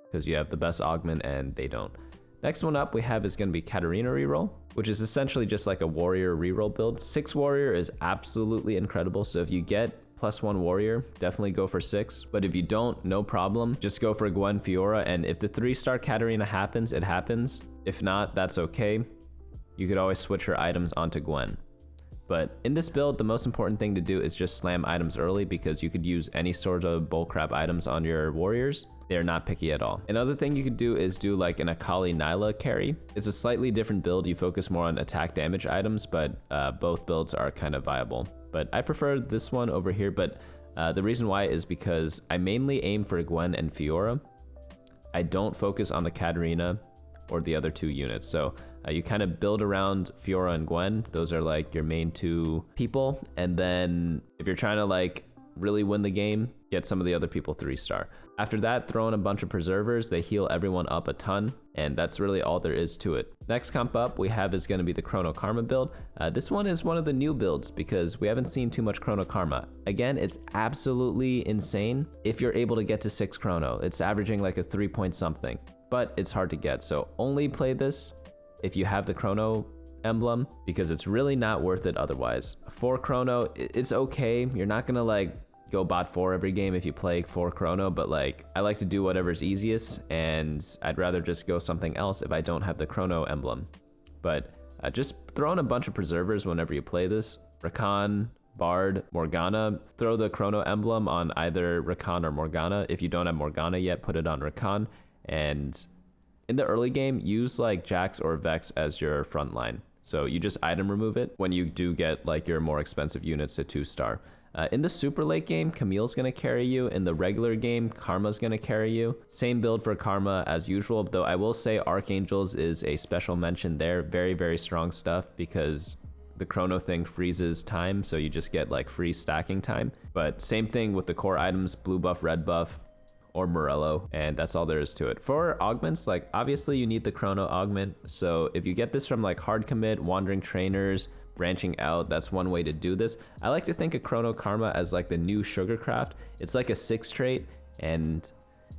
because you have the best augment and they don't. Next one up we have is going to be Katarina Reroll, which is essentially just like a warrior reroll build. 6 warrior is absolutely incredible, so if you get +1 warrior, definitely go for 6. But if you don't, no problem. Just go for Gwen, Fiora, and if the 3-star Katarina happens, it happens. If not, that's okay. You could always switch her items onto Gwen. But in this build, the most important thing to do is just slam items early, because you could use any sort of bullcrap items on your warriors. They're not picky at all. Another thing you could do is do like an Akali Nyla carry. It's a slightly different build. You focus more on attack damage items, but both builds are kind of viable. But I prefer this one over here, but the reason why is because I mainly aim for Gwen and Fiora. I don't focus on the Katarina or the other 2 units. So you kind of build around Fiora and Gwen. Those are like your main 2 people. And then if you're trying to like really win the game, get some of the other people 3-star. After that, throw in a bunch of preservers. They heal everyone up a ton, and that's really all there is to it. Next comp up we have is going to be the Chrono Karma build. This one is one of the new builds because we haven't seen too much Chrono Karma. Again, it's absolutely insane if you're able to get to 6 Chrono. It's averaging like a 3 point something, but it's hard to get. So only play this if you have the Chrono emblem, because it's really not worth it otherwise. 4 Chrono, it's okay. You're not gonna like go bot 4 every game if you play 4 Chrono, but like I like to do whatever's easiest, and I'd rather just go something else if I don't have the Chrono emblem. But just throw in a bunch of preservers whenever you play this. Rakan, Bard, Morgana, throw the Chrono emblem on either Rakan or Morgana. If you don't have Morgana yet, put it on Rakan. And in the early game, use like Jax or Vex as your front line. So you just item remove it when you do get like your more expensive units to 2-star. In the super late game, Camille's going to carry you. In the regular game, Karma's going to carry you. Same build for Karma as usual, though I will say Archangels is a special mention there. Very, very strong stuff because the Chrono thing freezes time, so you just get like free stacking time. But same thing with the core items, blue buff, red buff, or Morello, and that's all there is to it. For augments, like obviously you need the Chrono augment, so if you get this from like hard commit, wandering trainers, branching out, that's one way to do this. I like to think of Chrono Karma as like the new Sugarcraft. It's like a 6 trait, and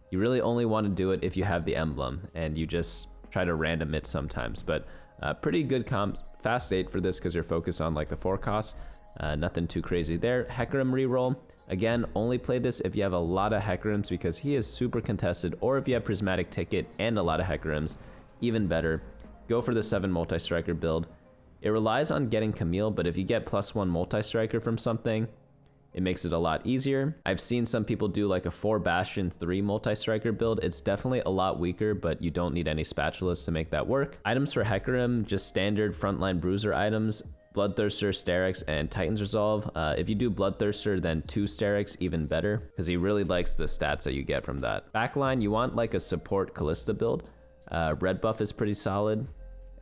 you really only want to do it if you have the emblem, and you just try to random it sometimes. But pretty good comp, fast 8 for this because you're focused on like the 4 costs. Nothing too crazy there. Hecarim Reroll, again, only play this if you have a lot of Hecarims because he is super contested, or if you have Prismatic Ticket and a lot of Hecarims, even better. Go for the 7 Multistriker build. It relies on getting Camille, but if you get +1 Multistriker from something, it makes it a lot easier. I've seen some people do like a 4 Bastion 3 Multistriker build. It's definitely a lot weaker, but you don't need any spatulas to make that work. Items for Hecarim, just standard frontline bruiser items. Bloodthirster, Sterix, and Titan's Resolve. If you do Bloodthirster, then 2 Sterix, even better, because he really likes the stats that you get from that. Backline, you want like a support Kalista build. Red buff is pretty solid.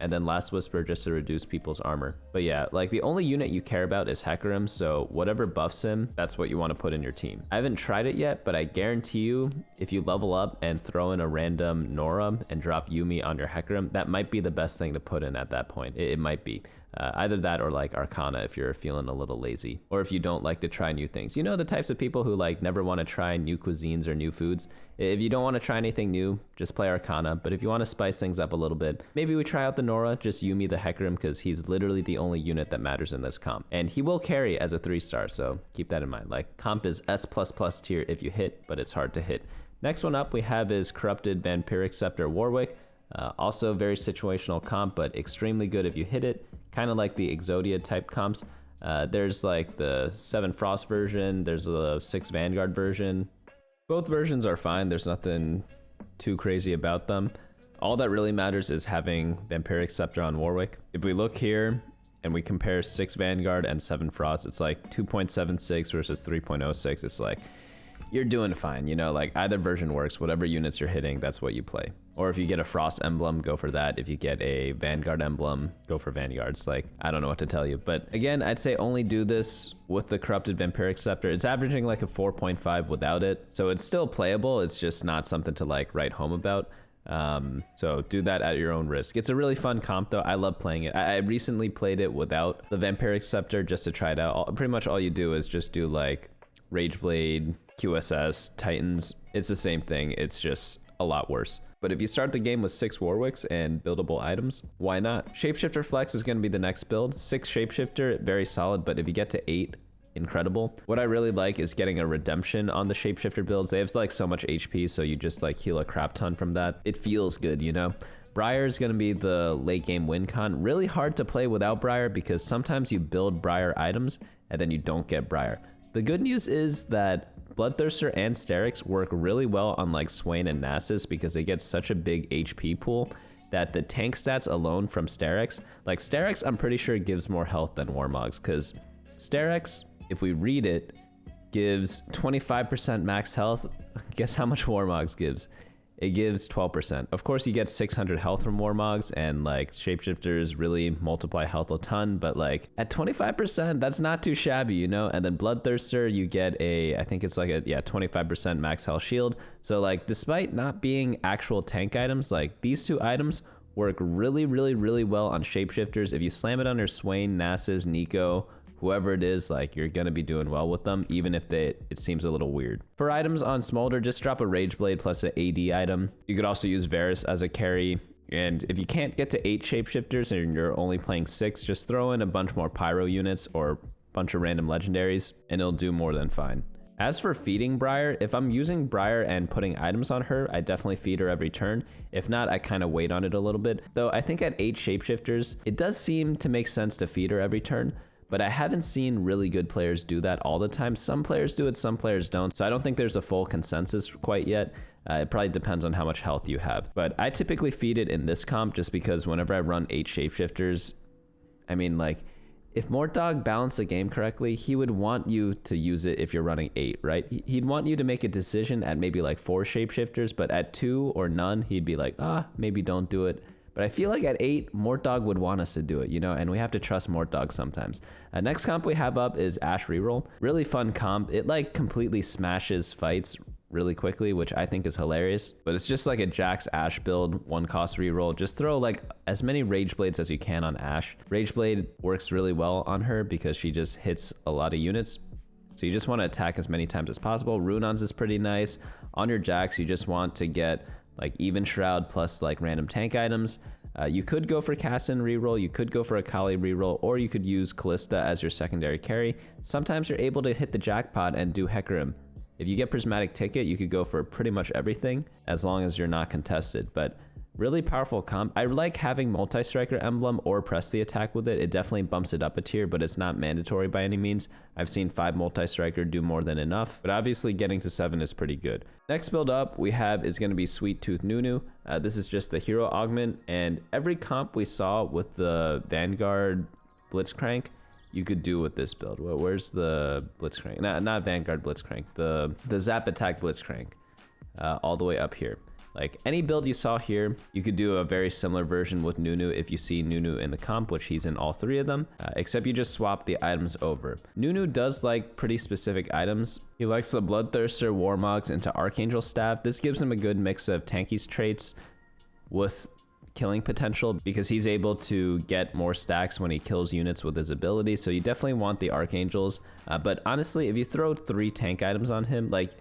And then Last Whisper just to reduce people's armor. But yeah, like the only unit you care about is Hecarim, so whatever buffs him, that's what you want to put in your team. I haven't tried it yet, but I guarantee you, if you level up and throw in a random Nora and drop Yuumi on your Hecarim, that might be the best thing to put in at that point. It might be. Either that or like Arcana if you're feeling a little lazy, or if you don't like to try new things. You know, the types of people who like never want to try new cuisines or new foods. If you don't want to try anything new, just play Arcana. But if you want to spice things up a little bit, maybe we try out the Nora, just Yuumi the Hecarim, because he's literally the only unit that matters in this comp. And he will carry as a 3-star, so keep that in mind. Like, comp is S++ tier if you hit, but it's hard to hit. Next one up we have is Corrupted Vampiric Scepter Warwick. Also very situational comp, but extremely good if you hit it. Kind of like the Exodia type comps. There's like the 7 Frost version, there's a 6 Vanguard version. Both versions are fine, there's nothing too crazy about them. All that really matters is having Vampiric Scepter on Warwick. If we look here and we compare 6 Vanguard and 7 Frost, it's like 2.76 versus 3.06. It's like, you're doing fine, you know, like either version works. Whatever units you're hitting, that's what you play. Or if you get a Frost emblem, go for that. If you get a Vanguard emblem, go for Vanguards. Like, I don't know what to tell you. But again, I'd say only do this with the Corrupted Vampiric Scepter. It's averaging like a 4.5 without it. So it's still playable. It's just not something to like write home about. So do that at your own risk. It's a really fun comp though. I love playing it. I recently played it without the Vampiric Scepter just to try it out. Pretty much all you do is just do like Rageblade, QSS, Titans. It's the same thing. It's just a lot worse. But if you start the game with 6 Warwicks and buildable items, why not? Shapeshifter Flex is going to be the next build. 6 Shapeshifter, very solid, but if you get to 8, incredible. What I really like is getting a redemption on the Shapeshifter builds. They have like so much HP, so you just like heal a crap ton from that. It feels good, you know? Briar is going to be the late game win con. Really hard to play without Briar because sometimes you build Briar items and then you don't get Briar. The good news is that Bloodthirster and Sterix work really well on like Swain and Nasus because they get such a big HP pool that the tank stats alone from Sterix, like Sterix I'm pretty sure gives more health than Warmogs, because Sterix, if we read it, gives 25% max health. Guess how much Warmogs gives? it gives 12%. Of course, you get 600 health from Warmogs, and like Shapeshifters really multiply health a ton, but like at 25%, that's not too shabby, you know? And then Bloodthirster, you get I think it's like a 25% max health shield. So like, despite not being actual tank items, like these two items work really, really, really well on Shapeshifters. If you slam it under Swain, Nasus, Nico, whoever it is, like you're gonna be doing well with them, even if it seems a little weird. For items on Smolder, just drop a Rage Blade plus an AD item. You could also use Varus as a carry. And if you can't get to 8 Shapeshifters and you're only playing 6, just throw in a bunch more Pyro units or a bunch of random legendaries, and it'll do more than fine. As for feeding Briar, if I'm using Briar and putting items on her, I definitely feed her every turn. If not, I kind of wait on it a little bit. Though I think at 8 Shapeshifters, it does seem to make sense to feed her every turn. But I haven't seen really good players do that all the time. Some players do it, some players don't. So I don't think there's a full consensus quite yet. It probably depends on how much health you have. But I typically feed it in this comp just because whenever I run 8 Shapeshifters, I mean, like, if Mortdog balanced the game correctly, he would want you to use it if you're running 8, right? He'd want you to make a decision at maybe like 4 Shapeshifters, but at 2 or none, he'd be like, maybe don't do it. But I feel like at 8, Mortdog would want us to do it, you know, and we have to trust Mortdog sometimes. Next comp we have up is Ashe Reroll. Really fun comp. It like completely smashes fights really quickly, which I think is hilarious. But it's just like a Jax Ashe build, 1-cost reroll. Just throw like as many Rage Blades as you can on Ashe. Rage Blade works really well on her because she just hits a lot of units. So you just want to attack as many times as possible. Runons is pretty nice. On your Jax, you just want to get like Even Shroud plus like random tank items. You could go for Kassadin reroll, you could go for a Kali reroll, or you could use Kalista as your secondary carry. Sometimes you're able to hit the jackpot and do Hecarim. If you get Prismatic Ticket, you could go for pretty much everything as long as you're not contested. But really powerful comp. I like having Multistriker emblem or press the attack with it. It definitely bumps it up a tier, but it's not mandatory by any means. I've seen 5 Multistriker do more than enough, but obviously getting to 7 is pretty good. Next build up we have is going to be Sweet Tooth Nunu. This is just the hero augment, and every comp we saw with the Vanguard Blitzcrank, you could do with this build. Well, where's the Blitzcrank? Not Vanguard Blitzcrank, the Zap Attack Blitzcrank, all the way up here. Like any build you saw here, you could do a very similar version with Nunu if you see Nunu in the comp, which he's in all 3 of them, except you just swap the items over. Nunu does like pretty specific items. He likes the Bloodthirster Warmogs into Archangel Staff. This gives him a good mix of tanky traits with killing potential because he's able to get more stacks when he kills units with his ability. So you definitely want the Archangels. But honestly, if you throw 3 tank items on him, like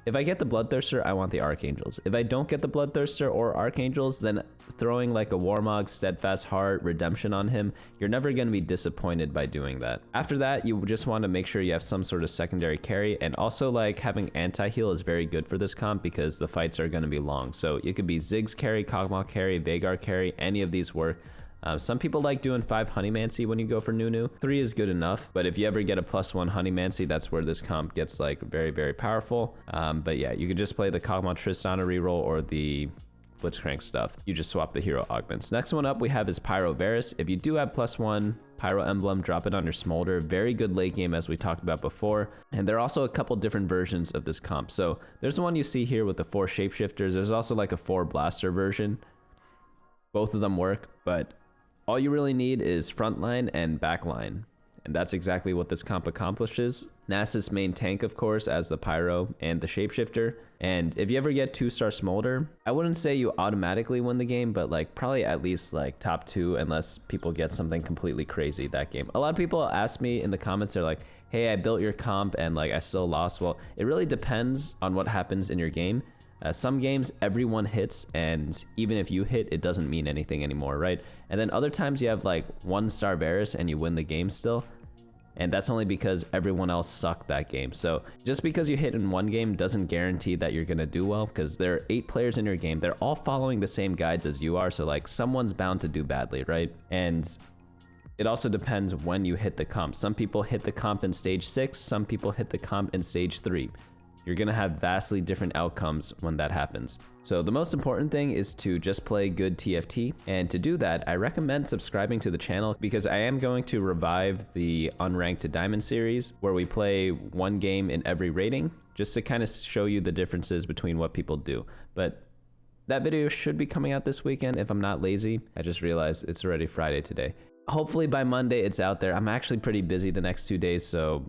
if I get the Bloodthirster, I want the Archangels. If I don't get the Bloodthirster or Archangels, then throwing like a Warmog, Steadfast Heart, Redemption on him, you're never going to be disappointed by doing that. After that, you just want to make sure you have some sort of secondary carry, and also like having anti-heal is very good for this comp because the fights are going to be long. So it could be Ziggs carry, Kogmaw carry, Veigar carry, any of these work. Some people like doing 5 Honeymancy when you go for Nunu. 3 is good enough, but if you ever get a +1 Honeymancy, that's where this comp gets like very, very powerful. But yeah, you could just play the Kogmaw Tristana reroll or the Blitzcrank stuff. You just swap the hero augments. Next one up we have is Pyro Varus. If you do have +1 Pyro emblem, drop it on your Smolder. Very good late game as we talked about before. And there are also a couple different versions of this comp. So there's the one you see here with the 4 Shapeshifters. There's also like a 4 Blaster version. Both of them work, but all you really need is frontline and backline, and that's exactly what this comp accomplishes. Nasus main tank, of course, as the Pyro and the Shapeshifter. And if you ever get 2-star Smolder, I wouldn't say you automatically win the game, but like probably at least like top 2 unless people get something completely crazy that game. A lot of people ask me in the comments, they're like, hey, I built your comp and like I still lost. Well, it really depends on what happens in your game. Some games everyone hits, and even if you hit, it doesn't mean anything anymore, right? And then other times you have like 1-star Varus and you win the game still, and that's only because everyone else sucked that game. So just because you hit in one game doesn't guarantee that you're gonna do well, because there are 8 players in your game. They're all following the same guides as you are, so like someone's bound to do badly, right? And it also depends when you hit the comp. Some people hit the comp in stage 6, some people hit the comp in stage 3. You're gonna have vastly different outcomes when that happens. So the most important thing is to just play good TFT, and to do that, I recommend subscribing to the channel because I am going to revive the Unranked to Diamond series where we play 1 game in every rating, just to kind of show you the differences between what people do. But That video should be coming out this weekend if I'm not lazy. I just realized it's already Friday today. Hopefully by Monday it's out there. I'm actually pretty busy the next 2 days, so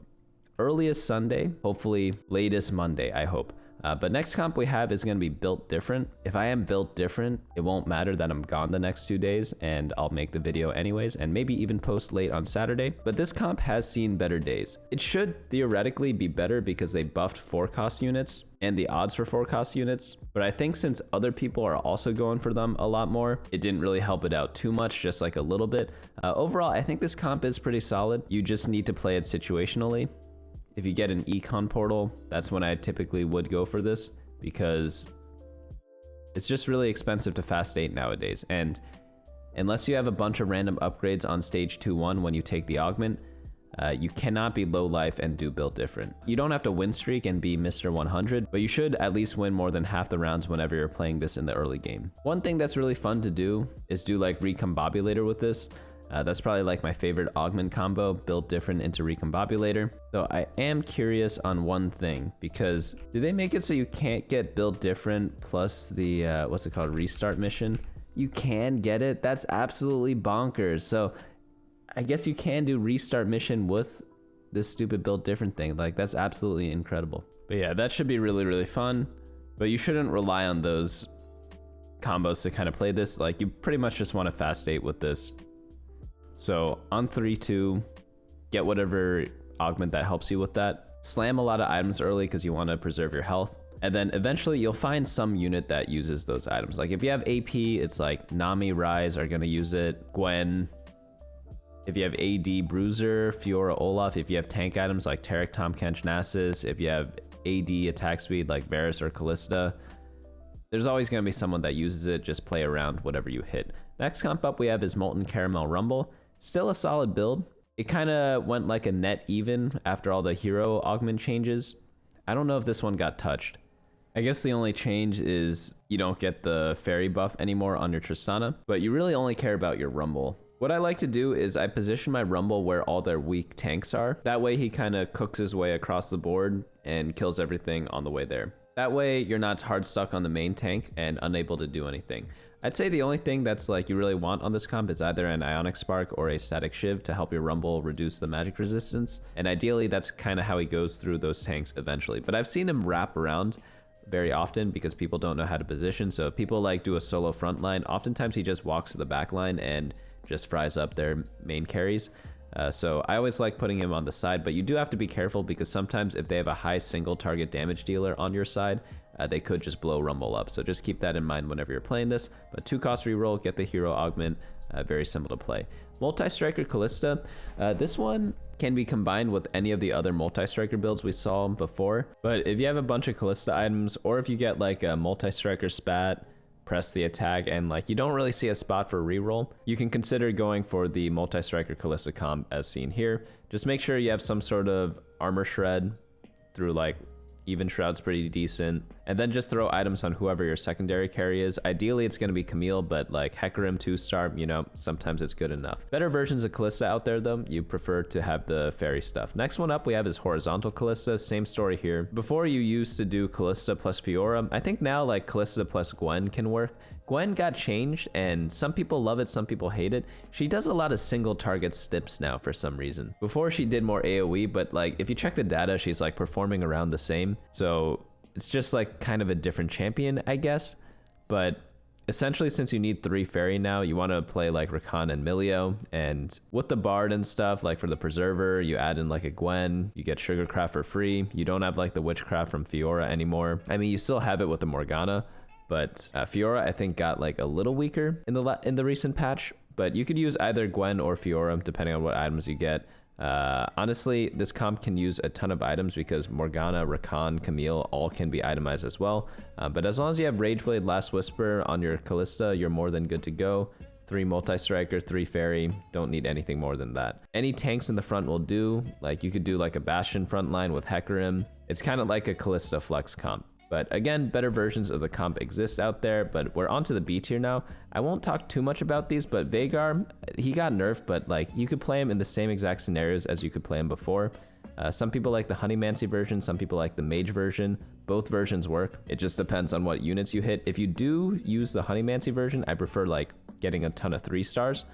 earliest Sunday, hopefully latest Monday, I hope. But next comp we have is going to be built different. If I am built different, it won't matter that I'm gone the next 2 days, and I'll make the video anyways, and maybe even post late on Saturday. But this comp has seen better days. It should theoretically be better because they buffed 4-cost units and the odds for 4-cost units. But I think since other people are also going for them a lot more, it didn't really help it out too much, just like a little bit. Overall, I think this comp is pretty solid. You just need to play it situationally. If you get an econ portal, that's when I typically would go for this, because it's just really expensive to fast 8 nowadays. And unless you have a bunch of random upgrades on stage 2-1 when you take the augment, you cannot be low life and do build different. You don't have to win streak and be Mr. 100, but you should at least win more than half the rounds whenever you're playing this in the early game. One thing that's really fun to do is do like Recombobulator with this. That's probably like my favorite augment combo, built different into Recombobulator. So I am curious on one thing, because do they make it so you can't get built different plus the, what's it called, restart mission? You can get it? That's absolutely bonkers. So I guess you can do restart mission with this stupid built different thing. Like, that's absolutely incredible. But yeah, that should be really, really fun. But you shouldn't rely on those combos to kind of play this. Like, you pretty much just want to fast 8 with this. So on 3-2, get whatever augment that helps you with that. Slam a lot of items early because you want to preserve your health. And then eventually you'll find some unit that uses those items. Like if you have AP, it's like Nami, Ryze are going to use it. Gwen. If you have AD, Bruiser, Fiora, Olaf. If you have tank items like Taric, Tahm Kench, Nasus. If you have AD attack speed like Varus or Kalista. There's always going to be someone that uses it. Just play around whatever you hit. Next comp up we have is Molten Caramel Rumble. Still a solid build. It kind of went like a net even after all the hero augment changes. I don't know if this one got touched. I guess the only change is you don't get the Faerie buff anymore on your Tristana, but you really only care about your Rumble. What I like to do is I position my Rumble where all their weak tanks are. That way he kind of cooks his way across the board and kills everything on the way there. That way you're not hard stuck on the main tank and unable to do anything. I'd say the only thing that's like you really want on this comp is either an Ionic Spark or a Static Shiv to help your Rumble reduce the magic resistance. And ideally that's kind of how he goes through those tanks eventually. But I've seen him wrap around very often because people don't know how to position. So if people like do a solo front line, oftentimes he just walks to the back line and just fries up their main carries. So I always like putting him on the side, but you do have to be careful because sometimes if they have a high single target damage dealer on your side, they could just blow Rumble up. So just keep that in mind whenever you're playing this. But 2-cost reroll, get the hero augment, very simple to play. Multistriker Kalista, this one can be combined with any of the other Multistriker builds we saw before. But if you have a bunch of Kalista items, or if you get like a Multistriker spat, press the attack, and like you don't really see a spot for reroll, you can consider going for the Multistriker Kalista comp as seen here. Just make sure you have some sort of armor shred through like even Shroud's pretty decent. And then just throw items on whoever your secondary carry is. Ideally, it's going to be Camille, but like Hecarim 2-star, you know, sometimes it's good enough. Better versions of Kalista out there, though. You prefer to have the Faerie stuff. Next one up we have is Horizontal Kalista. Same story here. Before you used to do Kalista plus Fiora. I think now like Kalista plus Gwen can work. Gwen got changed, and some people love it, some people hate it. She does a lot of single target snips now for some reason. Before she did more AoE, but like if you check the data, she's like performing around the same. So it's just like kind of a different champion, I guess. But essentially, since you need 3 Faerie now, you want to play like Rakan and Milio. And with the Bard and stuff, like for the Preserver, you add in like a Gwen, you get Sugarcraft for free. You don't have like the Witchcraft from Fiora anymore. I mean, you still have it with the Morgana. But Fiora, I think, got like a little weaker in the recent patch. But you could use either Gwen or Fiora, depending on what items you get. Honestly, this comp can use a ton of items because Morgana, Rakan, Camille all can be itemized as well. But as long as you have Rageblade, Last Whisper on your Kalista, you're more than good to go. 3 Multistriker, 3 Faerie, don't need anything more than that. Any tanks in the front will do. Like you could do like a Bastion front line with Hecarim. It's kind of like a Kalista flex comp. But again, better versions of the comp exist out there, but we're onto the B tier now. I won't talk too much about these, but Veigar, he got nerfed, but like you could play him in the same exact scenarios as you could play him before. Some people like the Honeymancy version, some people like the Mage version. Both versions work. It just depends on what units you hit. If you do use the Honeymancy version, I prefer like getting a ton of 3 stars,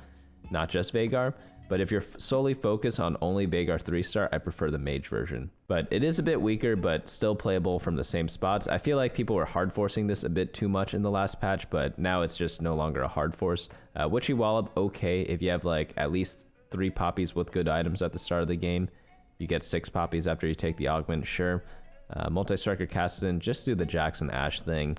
not just Veigar. But if you're solely focused on only Veigar 3-star, I prefer the Mage version. But it is a bit weaker, but still playable from the same spots. I feel like people were hard forcing this a bit too much in the last patch, but now it's just no longer a hard force. Witchy Wallop, okay, if you have like at least 3 poppies with good items at the start of the game. You get 6 poppies after you take the augment, sure. Multistriker Kassadin, just do the Jax and Ashe thing.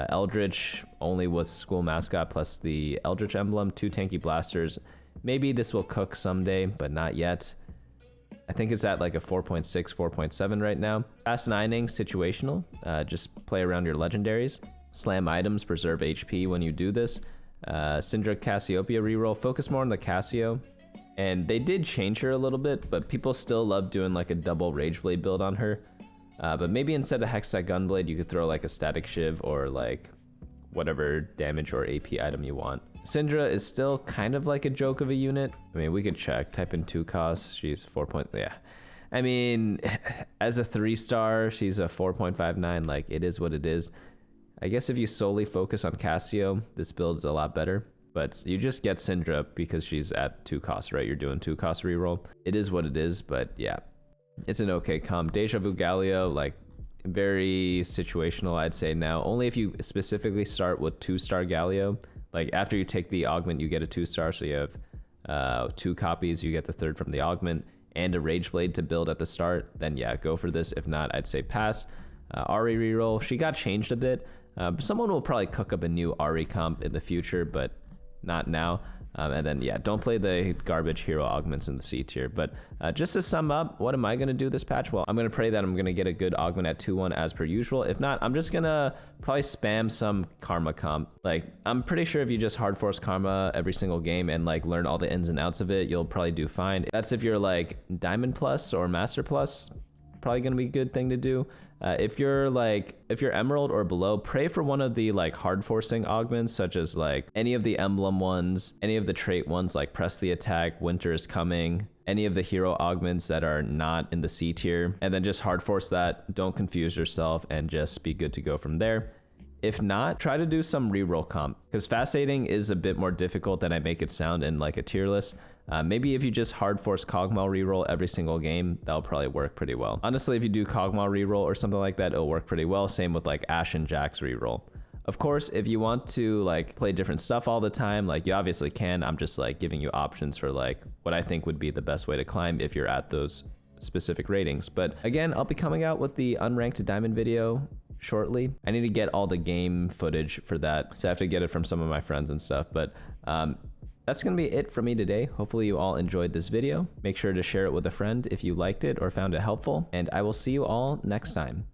Eldritch, only with school mascot plus the Eldritch emblem, 2 tanky blasters. Maybe this will cook someday, but not yet. I think it's at like a 4.6, 4.7 right now. Fast 9ing, situational. Just play around your legendaries. Slam items, preserve HP when you do this. Syndra Cassiopeia reroll, focus more on the Cassio. And they did change her a little bit, but people still love doing like a double Rageblade build on her. But maybe instead of Hextech Gunblade, you could throw like a Static Shiv or like whatever damage or AP item you want. Syndra is still kind of like a joke of a unit. I mean, we could check, type in 2 costs, she's 4. Yeah. I mean, as a 3-star, she's a 4.59, like it is what it is. I guess if you solely focus on Cassio, this build's a lot better. But you just get Syndra because she's at 2 costs, right? You're doing 2 cost reroll. It is what it is, but yeah. It's an okay comp. Deja Vu Galio, like very situational, I'd say now. Only if you specifically start with 2-star Galio. Like after you take the augment, you get a 2-star, so you have 2 copies, you get the 3rd from the augment, and a Rageblade to build at the start, then yeah, go for this. If not, I'd say pass. Ahri reroll, she got changed a bit. Someone will probably cook up a new Ahri comp in the future, but not now. And then yeah, don't play the garbage hero augments in the C tier. But just to sum up, what am I going to do this patch? Well, I'm going to pray that I'm going to get a good augment at 2-1 as per usual. If not, I'm just going to probably spam some Karma comp. Like, I'm pretty sure if you just hard force Karma every single game and like learn all the ins and outs of it, you'll probably do fine. That's if you're like Diamond Plus or Master Plus, probably going to be a good thing to do. If you're Emerald or below, pray for one of the like hard forcing augments, such as like any of the emblem ones, any of the trait ones like Press the Attack, Winter is Coming, any of the hero augments that are not in the C tier, and then just hard force that. Don't confuse yourself and just be good to go from there. If not, try to do some reroll comp, because fast 8ing is a bit more difficult than I make it sound in like a tier list. Maybe if you just hard force Kogmaw reroll every single game, that'll probably work pretty well. Honestly, if you do Kogmaw reroll or something like that, it'll work pretty well. Same with like Ashe and Jax reroll. Of course, if you want to like play different stuff all the time, like you obviously can. I'm just like giving you options for like what I think would be the best way to climb if you're at those specific ratings. But again, I'll be coming out with the unranked diamond video shortly. I need to get all the game footage for that, so I have to get it from some of my friends and stuff. But that's gonna be it for me today. Hopefully you all enjoyed this video. Make sure to share it with a friend if you liked it or found it helpful, and I will see you all next time.